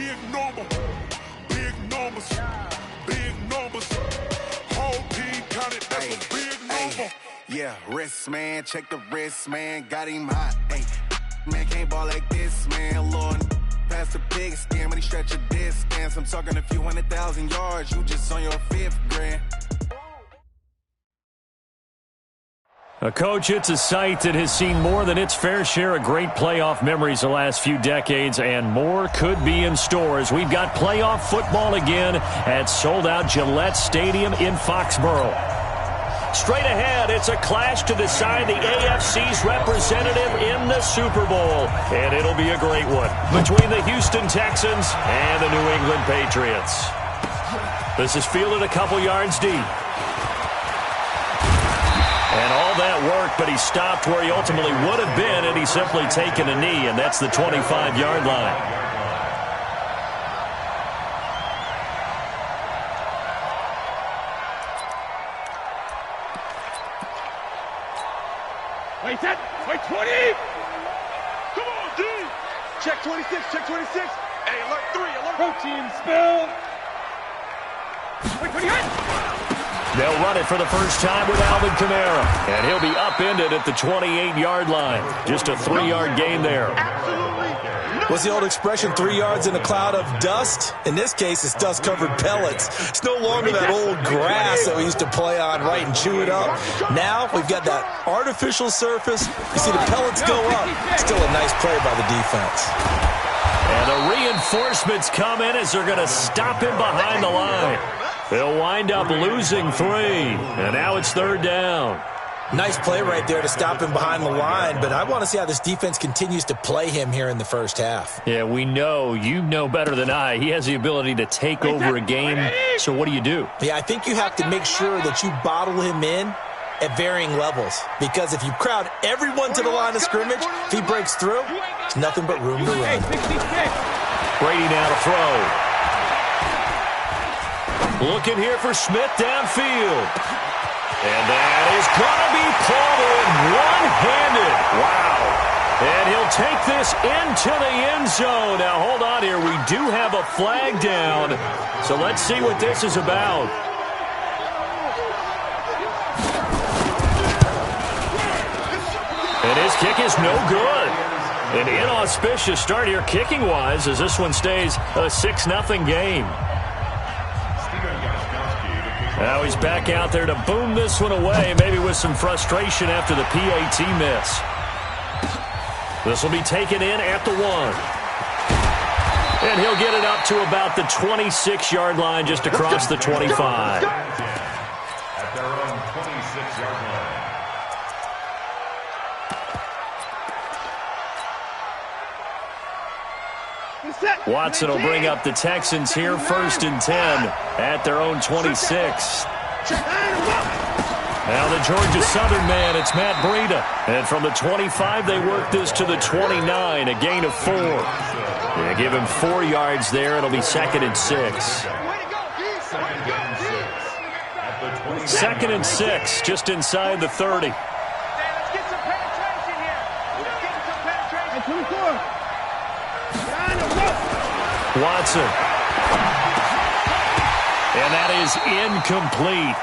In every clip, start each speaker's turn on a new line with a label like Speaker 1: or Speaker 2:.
Speaker 1: big number, big numbers, big numbers. Whole team counted, that's a big number.
Speaker 2: Yeah, wrist, man, check the wrist, man, got him hot. Ay, man, can't ball like this, man, Lord. Past the pig skin, when he stretch a distance. I'm talking a few 100,000 yards, you just on your 5th grand.
Speaker 3: Coach, it's a site that has seen more than its fair share of great playoff memories the last few decades, and more could be in store as we've got playoff football again at sold-out Gillette Stadium in Foxborough. Straight ahead, it's a clash to decide the AFC's representative in the Super Bowl, and it'll be a great one between the Houston Texans and the New England Patriots. This is fielded a couple yards deep. And all that work, but he stopped where he ultimately would have been had he simply taken a knee, and that's the 25-yard line.
Speaker 4: Wait, set. Wait, 20. Come on, D. Check 26, check 26. Hey, alert 3, alert. Protein spill. Wait, 28.
Speaker 3: They'll run it for the first time with Alvin Kamara, and he'll be upended at the 28-yard line. Just a 3-yard gain there.
Speaker 5: What's the old expression, 3 yards in a cloud of dust? In this case, it's dust-covered pellets. It's no longer that old grass that we used to play on, right, and chew it up. Now we've got that artificial surface. You see the pellets go up. Still a nice play by the defense.
Speaker 3: And the reinforcements come in as they're going to stop him behind the line. They'll wind up losing 3, and now it's 3rd down.
Speaker 5: Nice play right there to stop him behind the line, but I want to see how this defense continues to play him here in the first half.
Speaker 3: Yeah, we know. You know better than I. He has the ability to take over a game, so what do you do?
Speaker 5: Yeah, I think you have to make sure that you bottle him in at varying levels, because if you crowd everyone to the line of scrimmage, if he breaks through, there's nothing but room to run.
Speaker 3: Brady now to throw. Looking here for Smith downfield. And that is going to be pulled in one-handed. Wow. And he'll take this into the end zone. Now, hold on here. We do have a flag down. So let's see what this is about. And his kick is no good. An inauspicious start here kicking-wise as this one stays a 6-0 game. Now he's back out there to boom this one away, maybe with some frustration after the PAT miss. This will be taken in at the 1. And he'll get it up to about the 26-yard line, just across the 25.
Speaker 6: At their own 26-yard line.
Speaker 3: Watson will bring up the Texans here, 1st and 10 at their own 26. Now the Georgia Southern man, it's Matt Breida. And from the 25, they work this to the 29, a gain of 4. They give him 4 yards there. It'll be 2nd and 6. 2nd and 6, just inside the 30. Watson. And that is incomplete.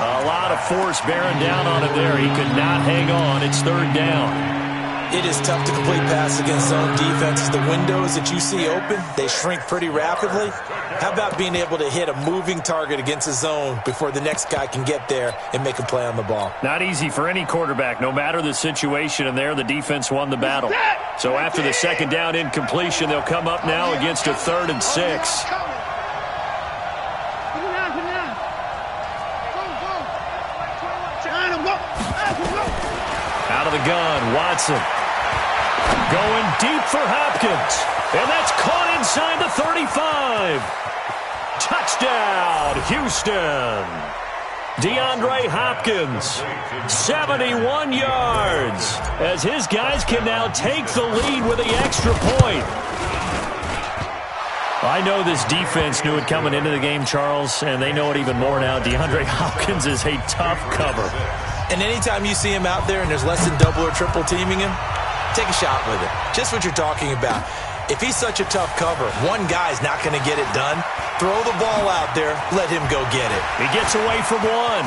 Speaker 3: A lot of force bearing down on him there. He could not hang on. It's 3rd down.
Speaker 5: It is tough to complete pass against zone defenses. The windows that you see open, they shrink pretty rapidly. How about being able to hit a moving target against a zone before the next guy can get there and make a play on the ball?
Speaker 3: Not easy for any quarterback, no matter the situation, and there the defense won the battle. So after the 2nd down incompletion, they'll come up now against a 3rd and 6. Out of the gun, Watson. Going deep for Hopkins. And that's caught inside the 35. Touchdown, Houston. DeAndre Hopkins, 71 yards, as his guys can now take the lead with the extra point. I know this defense knew it coming into the game, Charles, and they know it even more now. DeAndre Hopkins is a tough cover.
Speaker 5: And anytime you see him out there and there's less than double or triple teaming him, take a shot with it. Just what you're talking about. If he's such a tough cover, one guy's not going to get it done. Throw the ball out there. Let him go get it.
Speaker 3: He gets away from one.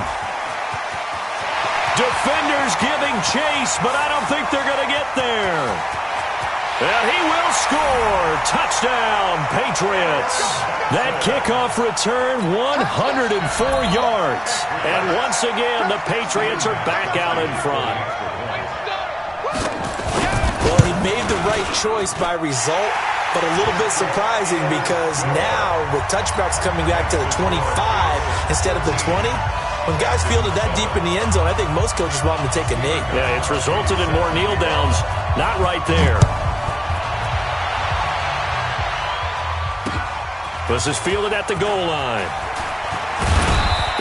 Speaker 3: Defenders giving chase, but I don't think they're going to get there. And he will score. Touchdown, Patriots. That kickoff return, 104 yards. And once again, the Patriots are back out in front.
Speaker 5: Well, he made the right choice by result, but a little bit surprising because now with touchbacks coming back to the 25 instead of the 20, when guys fielded that deep in the end zone, I think most coaches want them to take a knee.
Speaker 3: Yeah, it's resulted in more kneel downs. Not right there. This is fielded at the goal line.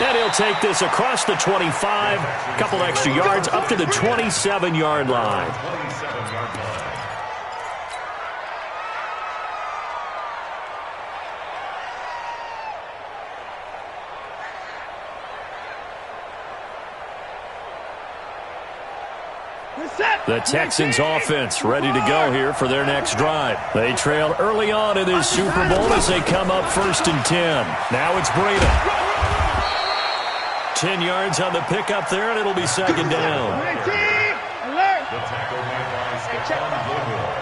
Speaker 3: And he'll take this across the 25, a couple extra yards up to the 27-yard line. The Texans offense ready to go here for their next drive. They trailed early on in this Super Bowl as they come up 1st and 10. Now it's Breida. 10 yards on the pickup there, and it'll be 2nd down.
Speaker 6: The tackle made by Stephon Gilmore.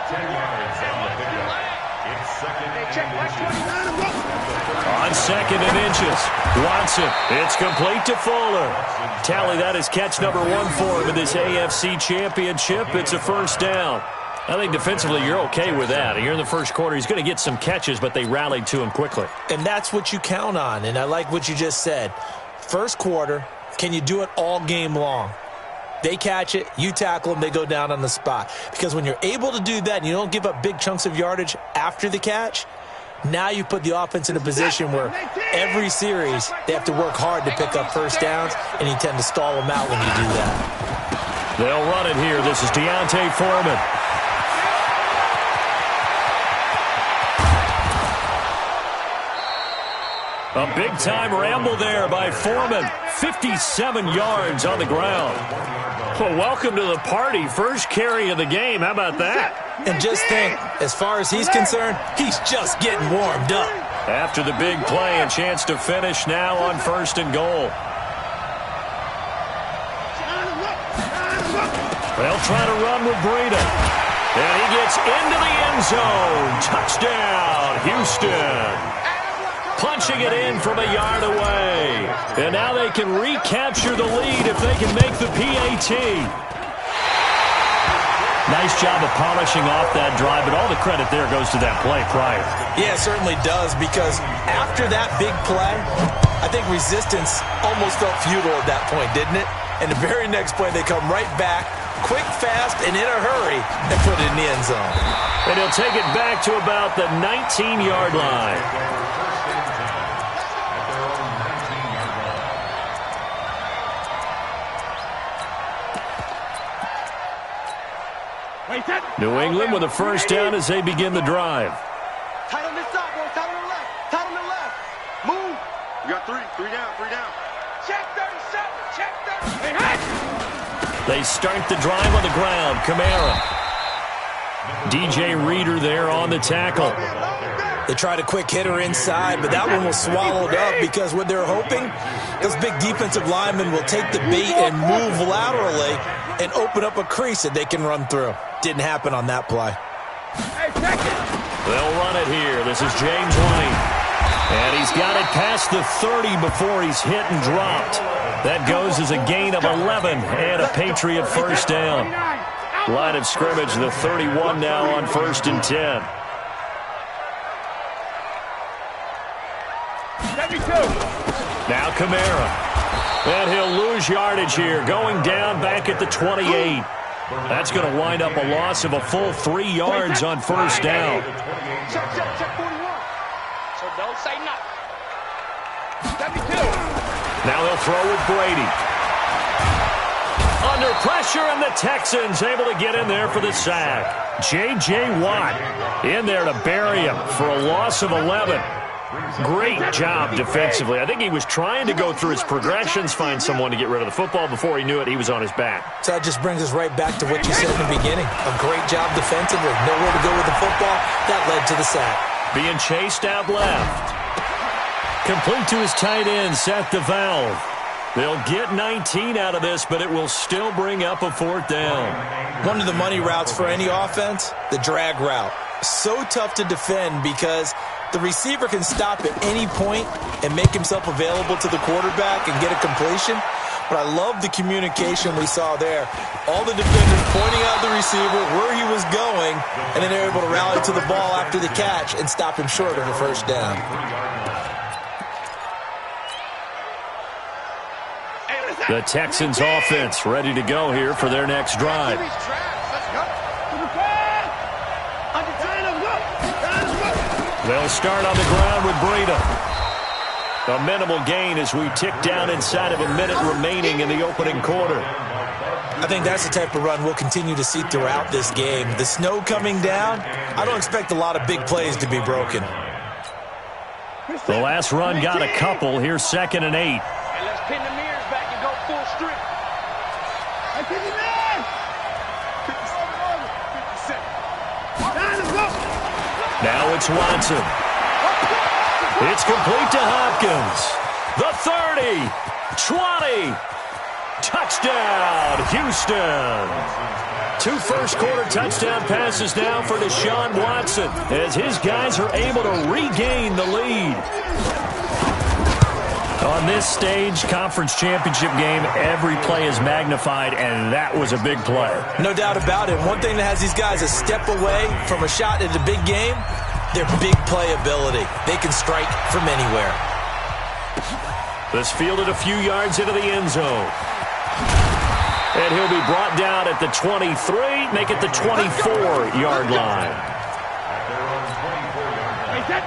Speaker 6: 10 yards on the pickup. It's 2nd and inches.
Speaker 3: On 2nd and inches. Watson. It's complete to Fuller. Tally that is catch number 1 for him in this AFC Championship. It's a 1st down. I think defensively you're okay with that. Here in the first quarter, he's going to get some catches, but they rallied to him quickly.
Speaker 5: And that's what you count on, and I like what you just said. First quarter, can you do it all game long? They catch it, you tackle them, they go down on the spot. Because when you're able to do that and you don't give up big chunks of yardage after the catch, now you put the offense in a position where every series they have to work hard to pick up 1st downs, and you tend to stall them out when you do that.
Speaker 3: They'll run it here. This is Deontay Foreman. A big-time ramble there by Foreman. 57 yards on the ground. Well, welcome to the party. First carry of the game. How about that?
Speaker 5: And just think, as far as he's concerned, he's just getting warmed up.
Speaker 3: After the big play, a chance to finish now on 1st and goal. They'll try to run with Breida. And he gets into the end zone. Touchdown, Houston. Punching it in from a yard away. And now they can recapture the lead if they can make the PAT. Nice job of polishing off that drive, but all the credit there goes to that play prior.
Speaker 5: Yeah, it certainly does, because after that big play, I think resistance almost felt futile at that point, didn't it? And the very next play, they come right back, quick, fast, and in a hurry, and put it in the end zone.
Speaker 3: And he'll take it back to about the 19-yard line. New England with a 1st down as they begin the drive.
Speaker 4: Tight on this side, boy. Tight on the left. Tight on the left. Move. You got 3. 3 down. 3 down. Check 37. Check 30. Hey!
Speaker 3: They start the drive on the ground. Kamara. DJ Reader there on the tackle.
Speaker 5: They tried a quick hitter inside, but that one was swallowed up because what they're hoping, those big defensive linemen will take the bait and move laterally and open up a crease that they can run through. Didn't happen on that play.
Speaker 3: They'll run it here. This is James White. And he's got it past the 30 before he's hit and dropped. That goes as a gain of 11 and a Patriot 1st down. Line of scrimmage, the 31 now on 1st and 10. Now Kamara. And he'll lose yardage here, going down back at the 28. That's going to wind up a loss of a full 3 yards on 1st down.
Speaker 4: Check 41. So don't say nothing. 72.
Speaker 3: Now they'll throw with Brady. Under pressure, and the Texans able to get in there for the sack. J.J. Watt in there to bury him for a loss of 11. Great job defensively. I think he was trying to go through his progressions, find someone to get rid of the football. Before he knew it, he was on his back.
Speaker 5: So that just brings us right back to what you said in the beginning. A great job defensively. Nowhere to go with the football. That led to the sack.
Speaker 3: Being chased out left. Complete to his tight end, Seth DeValve. They'll get 19 out of this, but it will still bring up a 4th down.
Speaker 5: One of the money routes for any offense, the drag route. So tough to defend because the receiver can stop at any point and make himself available to the quarterback and get a completion. But I love the communication we saw there. All the defenders pointing out the receiver, where he was going, and then they're able to rally to the ball after the catch and stop him short of the 1st down.
Speaker 3: The Texans offense ready to go here for their next drive. They'll start on the ground with Breida. A minimal gain as we tick down inside of a minute remaining in the opening quarter.
Speaker 5: I think that's the type of run we'll continue to see throughout this game. The snow coming down, I don't expect a lot of big plays to be broken.
Speaker 3: The last run got a couple. Here's 2nd and 8.
Speaker 4: And let's pin the mirrors back and go full strip.
Speaker 3: Now it's Watson. It's complete to Hopkins. The 30, 20, touchdown, Houston. 2 first-quarter touchdown passes now for Deshaun Watson as his guys are able to regain the lead. On this stage, conference championship game, every play is magnified, and that was a big play.
Speaker 5: No doubt about it. One thing that has these guys a step away from a shot at a big game, their big play ability. They can strike from anywhere.
Speaker 3: This fielded a few yards into the end zone. And he'll be brought down at the 23, make it the 24-yard line.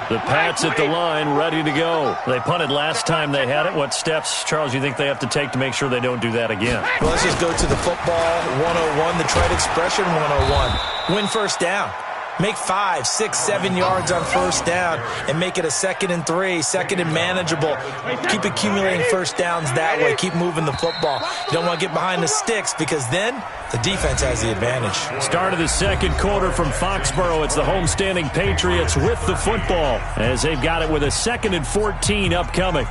Speaker 3: The Pats at the line, ready to go. They punted last time they had it. What steps, Charles, you think they have to take to make sure they don't do that again?
Speaker 5: Well, let's just go to the football 101, the trade expression 101. Win 1st down. Make 5, 6, 7 yards on 1st down and make it a 2nd and 3, 2nd and manageable. Keep accumulating 1st downs that way. Keep moving the football. You don't want to get behind the sticks because then the defense has the advantage.
Speaker 3: Start of the 2nd quarter from Foxborough. It's the homestanding Patriots with the football as they've got it with a 2nd and 14 upcoming.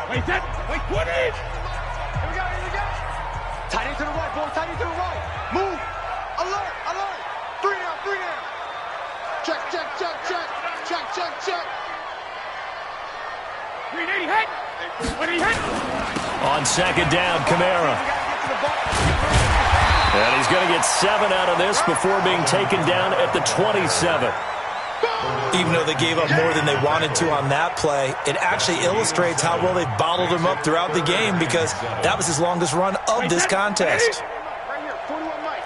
Speaker 4: Wait, wait, put it! Here we go, here we go. Tight end to the right, boy, tight end to the right. Move, alert, alert. 3 down, 3 down. Check, check, check, check. Check, check, check. 380 hit. When he hit.
Speaker 3: On 2nd down, Kamara. And he's going to get 7 out of this before being taken down at the 27.
Speaker 5: Even though they gave up more than they wanted to on that play, it actually illustrates how well they bottled him up throughout the game because that was his longest run of this contest.
Speaker 4: Right here, 41 Mike.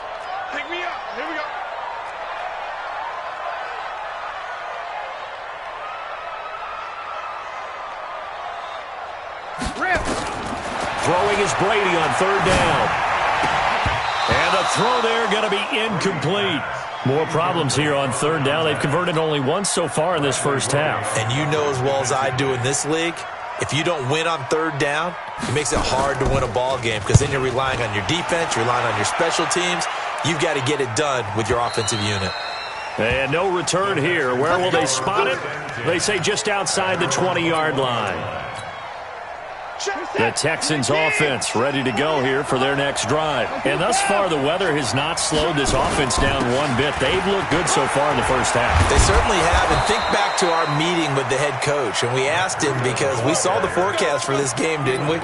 Speaker 4: Pick me up. Here we go. Rip.
Speaker 3: Throwing is Brady on 3rd down. And the throw there going to be incomplete. More problems here on 3rd down. They've converted only once so far in this first half.
Speaker 5: And you know as well as I do in this league, if you don't win on 3rd down, it makes it hard to win a ball game because then you're relying on your defense, you're relying on your special teams. You've got to get it done with your offensive unit.
Speaker 3: And no return here. Where will they spot it? They say just outside the 20-yard line. The Texans offense ready to go here for their next drive. And thus far, the weather has not slowed this offense down one bit. They've looked good so far in the first half.
Speaker 5: They certainly have. And think back to our meeting with the head coach. And we asked him because we saw the forecast for this game, didn't we?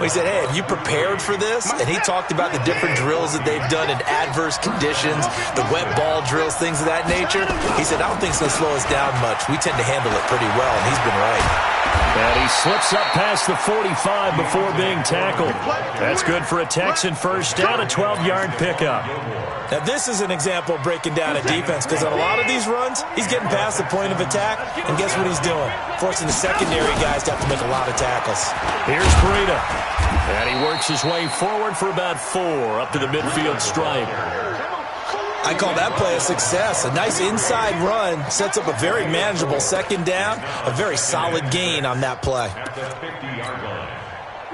Speaker 5: We said, hey, have you prepared for this? And he talked about the different drills that they've done in adverse conditions, the wet ball drills, things of that nature. He said, I don't think it's going to slow us down much. We tend to handle it pretty well, and he's been right.
Speaker 3: And he slips up past the 45 before being tackled. That's good for a Texan first down, a 12-yard pickup.
Speaker 5: Now, this is an example of breaking down a defense because on a lot of these runs, he's getting past the point of attack, and guess what he's doing? Forcing the secondary guys to have to make a lot of tackles.
Speaker 3: Here's Breida. And he works his way forward for about 4 up to the midfield stripe.
Speaker 5: I I call that play a success. A nice inside run sets up a very manageable second down, a very solid gain on that play.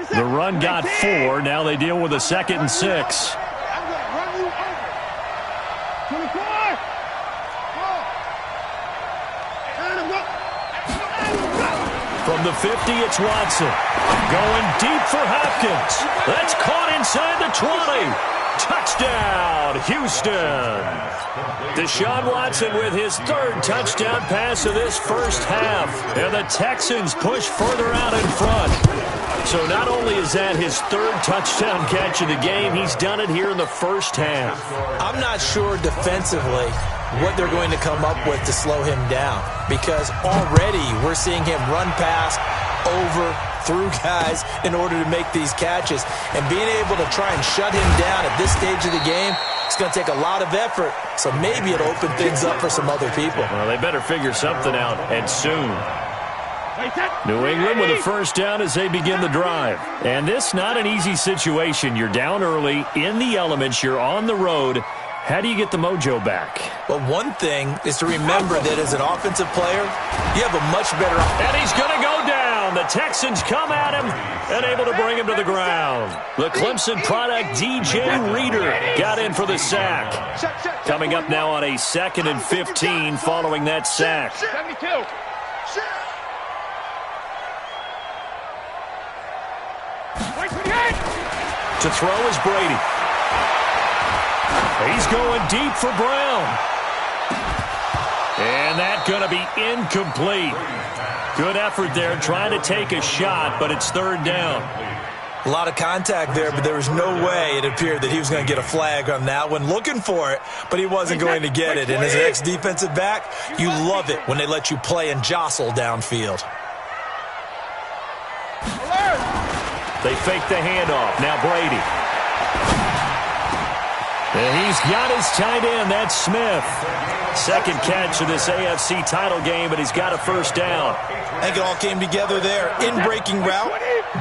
Speaker 3: The run got 4. Now they deal with a 2nd and 6. From the 50, it's Watson. Going deep for Hopkins. That's caught inside the 20. Touchdown, Houston. Deshaun Watson with his 3rd touchdown pass of this first half. And the Texans push further out in front. So not only is that his 3rd touchdown catch of the game, he's done it here in the first half.
Speaker 5: I'm not sure defensively what they're going to come up with to slow him down, because already we're seeing him run past, over, through guys in order to make these catches. And being able to try and shut him down at this stage of the game, it's going to take a lot of effort. So maybe it'll open things up for some other people.
Speaker 3: Well, they better figure something out, and soon. New England with a first down as they begin the drive. And this not an easy situation. You're down early, in the elements, you're on the road. How do you get the mojo back?
Speaker 5: Well, one thing is to remember that as an offensive player, you have a much better...
Speaker 3: And he's going to go down. The Texans come at him and able to bring him to the ground. The Clemson product, DJ Reader, got in for the sack. Coming up now on a 2nd and 15 following that sack.
Speaker 4: 72.
Speaker 3: To throw is Brady. He's going deep for Brown. And that's going to be incomplete. Good effort there trying to take a shot, but it's 3rd down.
Speaker 5: A lot of contact there, but there was no way it appeared that he was going to get a flag on that one. Looking for it, but he wasn't going to get it. And as an ex-defensive back, you love it when they let you play and jostle downfield.
Speaker 3: They fake the handoff. Now Brady. And he's got his tight end. That's Smith. 2nd catch of this AFC title game, but he's got a first down.
Speaker 5: I think it all came together there. In-breaking route.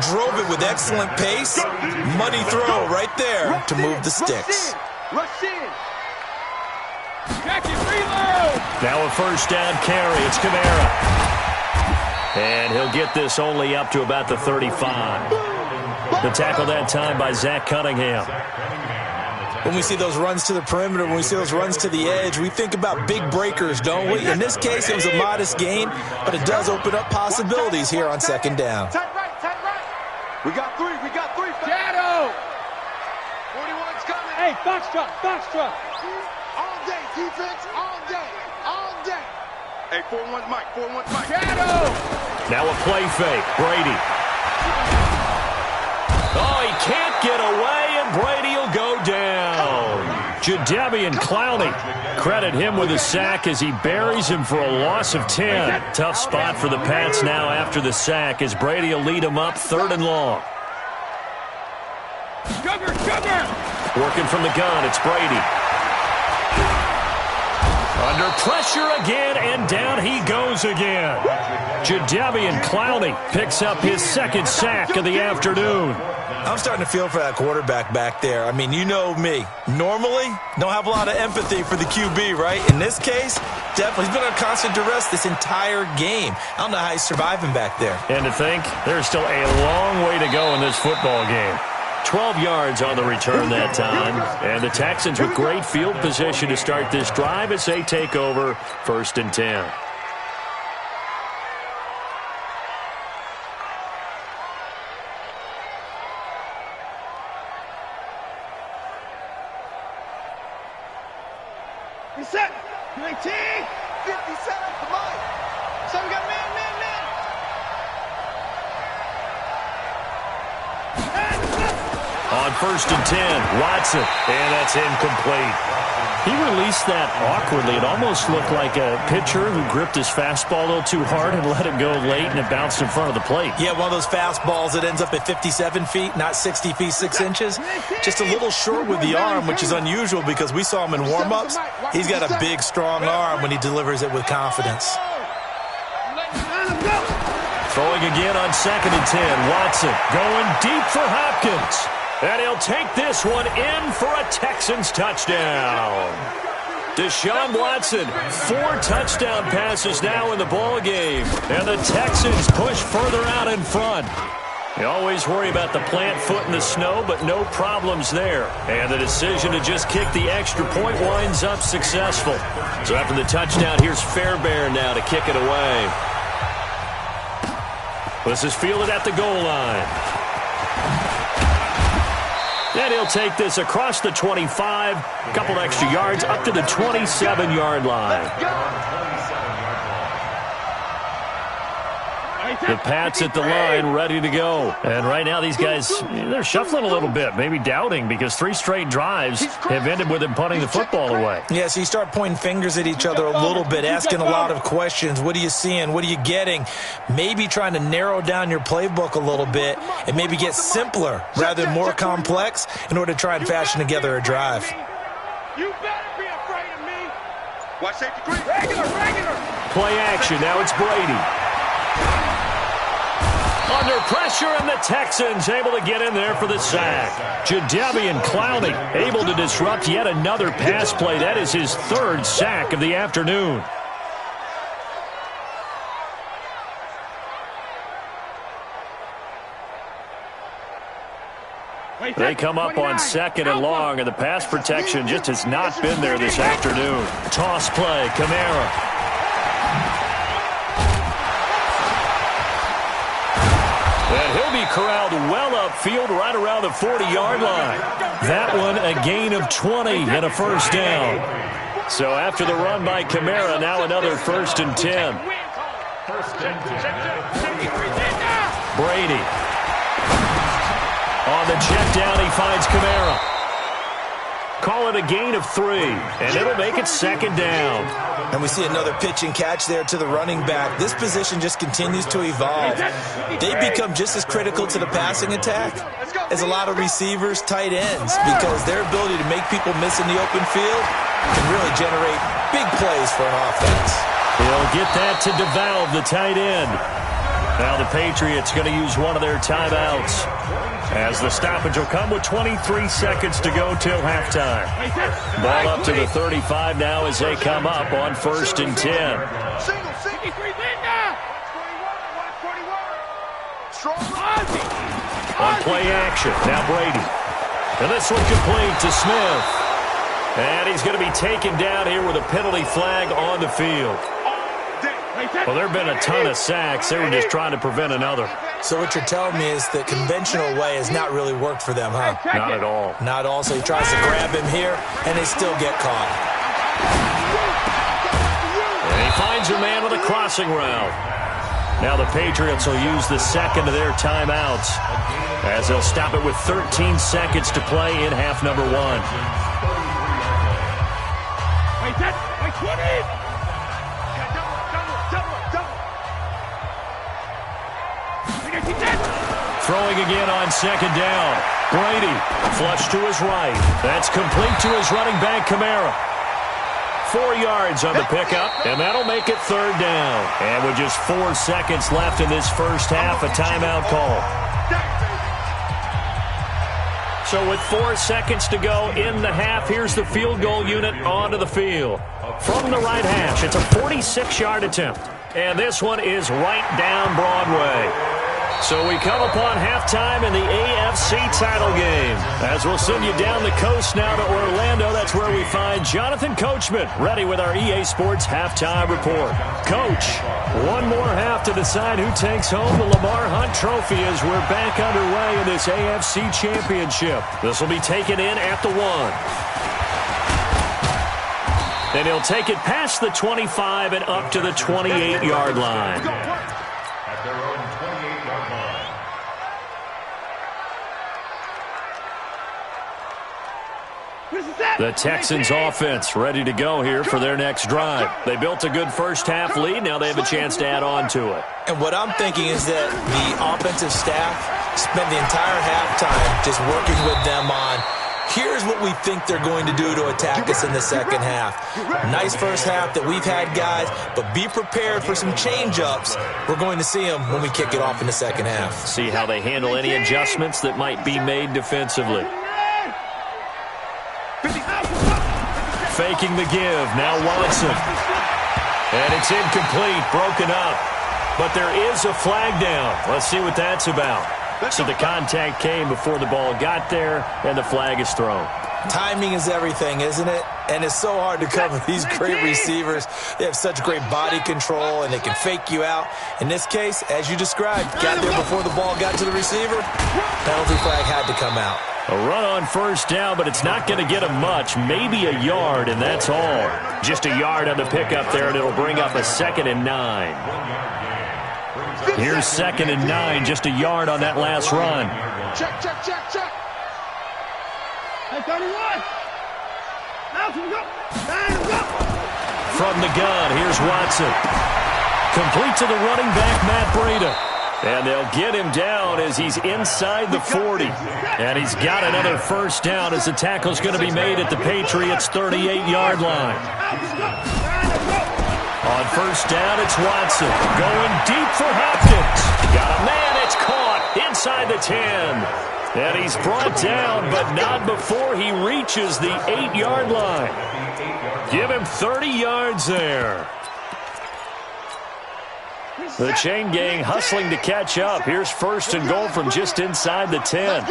Speaker 5: Drove it with excellent pace. Money throw right there to move the sticks.
Speaker 4: Rush in.
Speaker 3: Now a first down carry. It's Kamara. And he'll get this only up to about the 35. The tackle that time by Zach Cunningham.
Speaker 5: When we see those runs to the perimeter, when we see those runs to the edge, we think about big breakers, don't we? In this case, it was a modest gain, but it does open up possibilities here on 2nd down.
Speaker 4: Tight right, tight right. We got 3. Shadow. 41's coming. Hey, Foxtrot. All day, defense, all day. Hey, 41's Mike. Shadow.
Speaker 3: Now a play fake. Brady. Oh, he can't get away, and Brady will go down. Jadeveon Clowney. Credit him with a sack as he buries him for a loss of 10. Tough spot for the Pats now after the sack as Brady will lead him up 3rd and long.
Speaker 4: Sugar.
Speaker 3: Working from the gun, it's Brady. Under pressure again, and down he goes again. Jadeveon Clowney picks up his 2nd sack of the afternoon.
Speaker 5: I'm starting to feel for that quarterback back there. I mean, you know me. Normally, don't have a lot of empathy for the QB, right? In this case, definitely. He's been under constant duress this entire game. I don't know how he's surviving back there.
Speaker 3: And to think, there's still a long way to go in this football game. 12 yards on the return that time. And the Texans with great field position to start this drive as they take over 1st and 10.
Speaker 4: Reset. 19. 50 set up the line. So we got man.
Speaker 3: On 1st and 10, Watson, and that's incomplete. He released that awkwardly. It almost looked like a pitcher who gripped his fastball a little too hard and let it go late, and it bounced in front of the plate.
Speaker 5: Yeah, one of those fastballs that ends up at 57 feet, not 60 feet, 6 inches. Just a little short with the arm, which is unusual because we saw him in warm-ups. He's got a big, strong arm when he delivers it with confidence.
Speaker 3: Throwing again on 2nd and 10. Watson going deep for Hopkins. And he'll take this one in for a Texans touchdown. Deshaun Watson, 4 touchdown passes now in the ball game. And the Texans push further out in front. You always worry about the plant foot in the snow, but no problems there. And the decision to just kick the extra point winds up successful. So after the touchdown, here's Fairbairn now to kick it away. This is fielded at the goal line. And he'll take this across the 25, a couple extra yards up to the 27-yard line. The Pats at the line, ready to go. And right now these guys, they're shuffling a little bit, maybe doubting, because 3 straight drives have ended with them punting the football away.
Speaker 5: Yeah, so you start pointing fingers at each other a little bit, asking a lot of questions. What are you seeing? What are you getting? Maybe trying to narrow down your playbook a little bit and maybe get simpler rather than more complex in order to try and fashion together a drive.
Speaker 4: You better be afraid of me. Watch safety green. Regular.
Speaker 3: Play action. Now it's Brady. Under pressure, and the Texans able to get in there for the sack. Jadeveon Clowney able to disrupt yet another pass play. That is his 3rd sack of the afternoon. They come up on 2nd and long, and the pass protection just has not been there this afternoon. Toss play, Kamara. And he'll be corralled well upfield right around the 40-yard line. That one a gain of 20 and a first down. So after the run by Kamara, now another 1st and 10. Brady. On the check down, he finds Kamara. Call it a gain of 3, and it'll make it 2nd down.
Speaker 5: And we see another pitch and catch there to the running back. This position just continues to evolve. They become just as critical to the passing attack as a lot of receivers, tight ends, because their ability to make people miss in the open field can really generate big plays for an offense.
Speaker 3: He'll get that to DeValve, the tight end. Now the Patriots going to use one of their timeouts, as the stoppage will come with 23 seconds to go till halftime. Ball up to the 35 now as they come up on 1st and 10. On play action, now Brady. And this one complete to Smith. And he's going to be taken down here with a penalty flag on the field. Well, there have been a ton of sacks. They were just trying to prevent another.
Speaker 5: So what you're telling me is the conventional way has not really worked for them, huh?
Speaker 3: Not at all.
Speaker 5: Not at all. So he tries to grab him here, and they still get caught.
Speaker 3: And he finds a man with a crossing route. Now the Patriots will use the 2nd of their timeouts, as they'll stop it with 13 seconds to play in half number 1. Throwing again on 2nd down. Brady, flush to his right. That's complete to his running back, Kamara. 4 yards on the pickup, and that'll make it 3rd down. And with just 4 seconds left in this first half, a timeout call. So with 4 seconds to go in the half, here's the field goal unit onto the field. From the right hash, it's a 46-yard attempt. And this one is right down Broadway. So we come upon halftime in the AFC title game. As we'll send you down the coast now to Orlando, that's where we find Jonathan Coachman, ready with our EA Sports halftime report. Coach, one more half to decide who takes home the Lamar Hunt Trophy as we're back underway in this AFC Championship. This will be taken in at the 1. Then he'll take it past the 25 and up to the 28-yard line.
Speaker 6: At their own 28-yard line.
Speaker 3: The Texans offense ready to go here for their next drive. They built a good first half lead. Now they have a chance to add on to it.
Speaker 5: And what I'm thinking is that the offensive staff spent the entire halftime just working with them on, here's what we think they're going to do to attack us in the second half. Nice first half that we've had, guys, but be prepared for some change-ups. We're going to see them when we kick it off in the second half.
Speaker 3: See how they handle any adjustments that might be made defensively. making the give. Now Watson. And it's incomplete, broken up. But there is a flag down. Let's see what that's about. So the contact came before the ball got there, and the flag is thrown.
Speaker 5: Timing is everything, isn't it? And it's so hard to cover these great receivers. They have such great body control, and they can fake you out. In this case, as you described, got there before the ball got to the receiver. Penalty flag had to come out.
Speaker 3: A run on first down, but it's not going to get him much. Maybe a yard, and that's all. Just a yard on the pickup there, and it'll bring up a 2nd and 9. Here's 2nd and 9, just a yard on that last run.
Speaker 4: Check. Hey, 31.
Speaker 3: From the gun, here's Watson. Complete to the running back, Matt Breida. And they'll get him down as he's inside the 40. And he's got another first down as the tackle's going to be made at the Patriots' 38-yard line. On first down, it's Watson. Going deep for Hopkins. Got a man, it's caught inside the 10. And he's brought down, but not before he reaches the 8-yard line. Give him 30 yards there. The chain gang hustling to catch up. Here's 1st and goal from just inside the 10.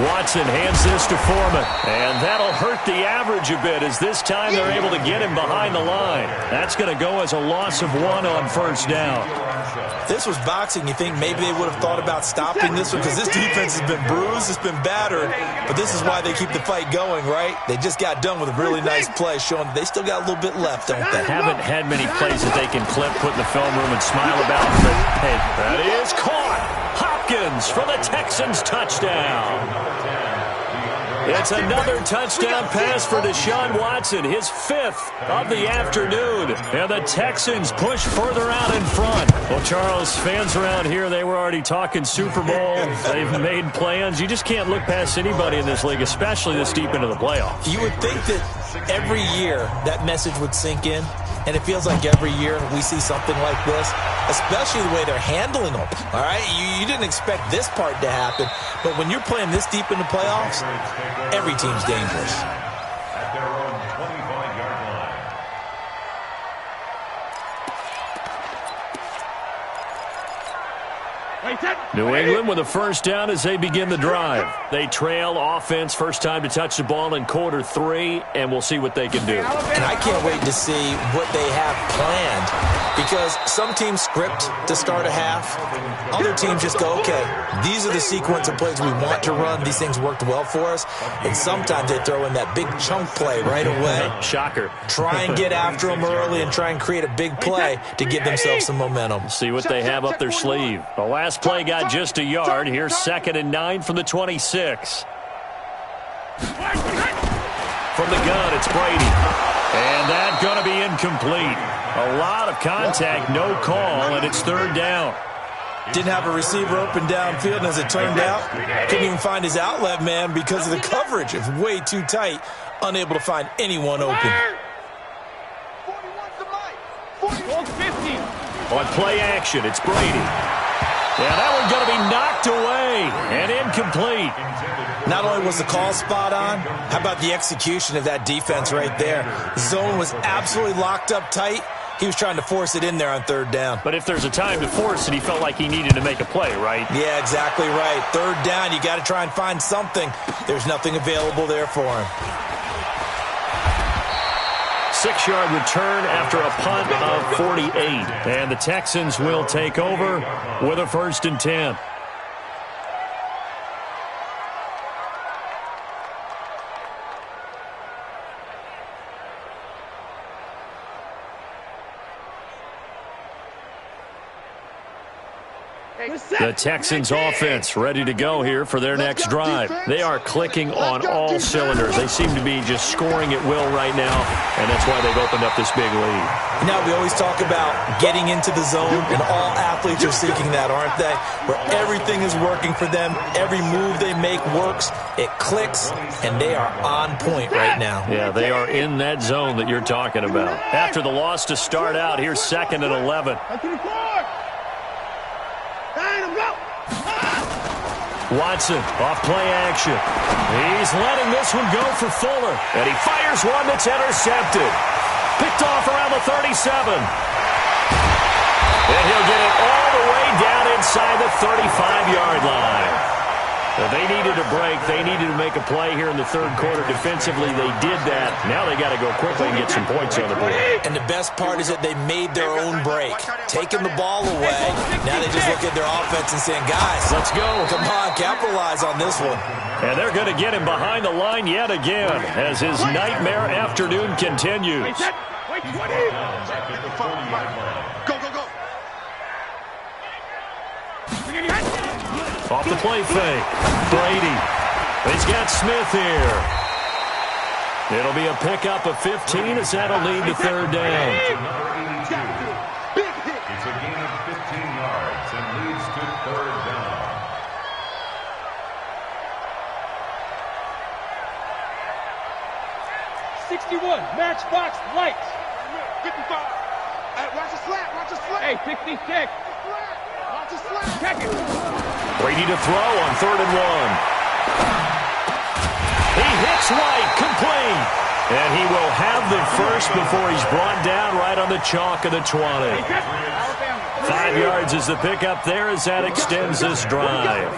Speaker 3: Watson hands this to Foreman. And that'll hurt the average a bit as this time they're able to get him behind the line. That's going to go as a loss of 1 on first down.
Speaker 5: This was boxing. You think maybe they would have thought about stopping this one because this defense has been bruised, it's been battered, but this is why they keep the fight going, right? They just got done with a really nice play showing they still got a little bit left, don't they?
Speaker 3: Haven't had many plays that they can clip, put in the film room, and smile about, but hey, that is caught. Hopkins for the Texans touchdown. It's another touchdown pass for Deshaun Watson, his 5th of the afternoon. And the Texans push further out in front. Well, Charles, fans around here, they were already talking Super Bowl. They've made plans. You just can't look past anybody in this league, especially this deep into the playoffs.
Speaker 5: You would think that every year that message would sink in. And it feels like every year we see something like this, especially the way they're handling them. All right, you didn't expect this part to happen, but when you're playing this deep in the playoffs, every team's dangerous.
Speaker 6: At their own 25-yard line.
Speaker 3: New England with a first down as they begin the drive. They trail offense, first time to touch the ball in quarter 3, and we'll see what they can do.
Speaker 5: And I can't wait to see what they have planned, because some teams script to start a half. Other teams just go, okay, these are the sequence of plays we want to run. These things worked well for us. And sometimes they throw in that big chunk play right away.
Speaker 3: Shocker.
Speaker 5: Try and get after them early and try and create a big play to give themselves some momentum.
Speaker 3: See what they have up their sleeve. The last play got just a yard. Here's 2nd and 9 from the 26. From the gun, it's Brady. And that's going to be incomplete. A lot of contact, no call, and it's 3rd down.
Speaker 5: Didn't have a receiver open downfield, and as it turned out, couldn't even find his outlet man because of the coverage. It's way too tight, unable to find anyone open.
Speaker 3: On play action, it's Brady. Yeah, that one's going to be knocked away and incomplete.
Speaker 5: Not only was the call spot on, how about the execution of that defense right there? The zone was absolutely locked up tight. He was trying to force it in there on 3rd down.
Speaker 3: But if there's a time to force it, he felt like he needed to make a play, right?
Speaker 5: Yeah, exactly right. 3rd down, you got to try and find something. There's nothing available there for him.
Speaker 3: 6-yard return after a punt of 48. And the Texans will take over with a 1st and 10. The Texans offense ready to go here for their next drive. They are clicking on all cylinders. They seem to be just scoring at will right now, and that's why they've opened up this big lead.
Speaker 5: Now, we always talk about getting into the zone, and all athletes are seeking that, aren't they? Where everything is working for them. Every move they make works. It clicks, and they are on point right now.
Speaker 3: Yeah, they are in that zone that you're talking about. After the loss to start out, here's 2nd and 11. Watson off play action. He's letting this one go for Fuller. And he fires one that's intercepted. Picked off around the 37. And he'll get it all the way down inside the 35-yard line. They needed a break. They needed to make a play here in the third quarter. Defensively, they did that. Now they got to go quickly and get some points on the board.
Speaker 5: And the best part is that they made their own break. Taking the ball away. Now they just look at their offense and saying, guys,
Speaker 3: let's go.
Speaker 5: Come on, capitalize on this one.
Speaker 3: And they're going to get him behind the line yet again as his nightmare afternoon continues.
Speaker 4: Wait, 20. Go, go, go.
Speaker 3: Off the play fake. Brady. He's got Smith here. It'll be a pickup of 15 as that'll lead to third down.
Speaker 6: It's a gain of 15 yards and leads to third down.
Speaker 7: Matchbox lights.
Speaker 4: 55. Hey, watch the slap. Watch the slap.
Speaker 7: Hey, 66.
Speaker 4: Watch the slap.
Speaker 7: Check it.
Speaker 3: Brady to throw on 3rd and 1. He hits White, complete. And he will have the first before he's brought down right on the chalk of the 20. 5 yards is the pickup there as that extends this drive.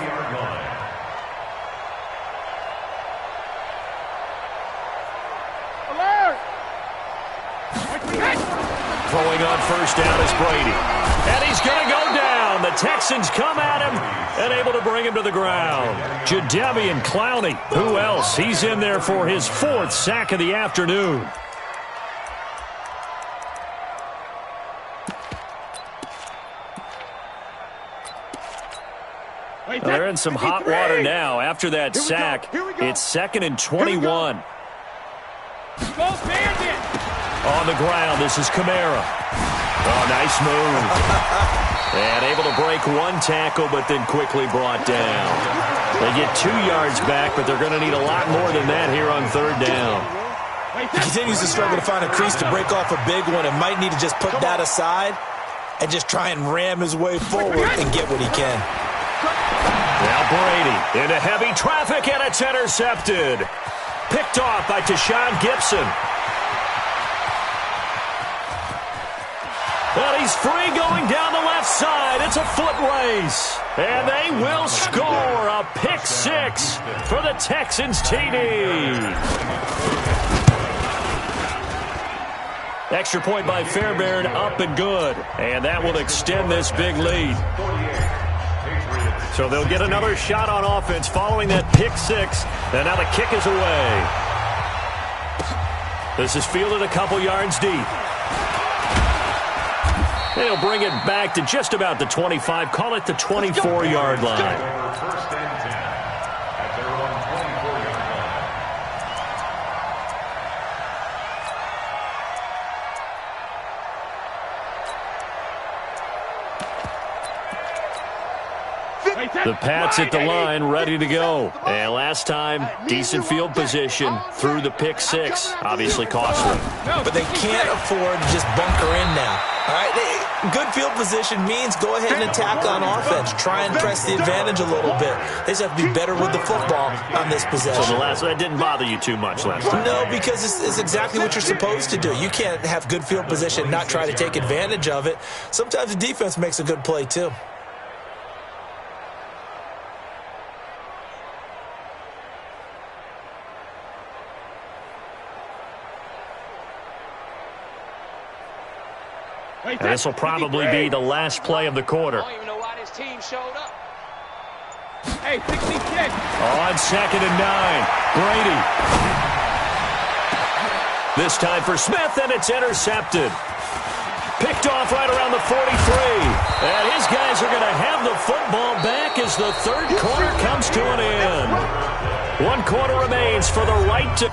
Speaker 3: Throwing on first down is Brady. And he's going to go down. The Texans come at him and able to bring him to the ground. Jadeveon Clowney. Who else? He's in there for his 4th sack of the afternoon. Well, they're in some hot water now. After that sack, it's 2nd and 21.
Speaker 7: Go Bandit.
Speaker 3: On the ground, this is Kamara. Oh, nice move. And able to break one tackle, but then quickly brought down. They get 2 yards back, but they're going to need a lot more than that here on third down.
Speaker 5: He continues to struggle to find a crease to break off a big one and might need to just put that aside and just try and ram his way forward and get what he can.
Speaker 3: Now Brady into heavy traffic, and it's intercepted. Picked off by Tashawn Gibson. And he's free going down the left side. It's a foot race. And they will score a pick-6 for the Texans TD. Extra point by Fairbairn, up and good. And that will extend this big lead. So they'll get another shot on offense following that pick-6. And now the kick is away. This is fielded a couple yards deep. They'll bring it back to just about the 25. Call it the 24-yard line.
Speaker 6: First and 10 at their own 24-yard
Speaker 3: line. The Pats at the line, ready to go. And last time, decent field position through the pick-6. Obviously costly.
Speaker 5: But they can't afford to just bunker in now. All right, good field position means go ahead and attack on offense. Try and press the advantage a little bit. They just have to be better with the football on this possession.
Speaker 3: So that didn't bother you too much last time?
Speaker 5: No, because it's exactly what you're supposed to do. You can't have good field position and not try to take advantage of it. Sometimes the defense makes a good play, too.
Speaker 3: And this will probably be the last play of the quarter.
Speaker 7: I don't even know why this team showed up. Hey, 66.
Speaker 3: On 2nd and 9. Brady. This time for Smith, and it's intercepted. Picked off right around the 43. And his guys are going to have the football back as the third quarter comes to an end. 1 quarter remains for the right to...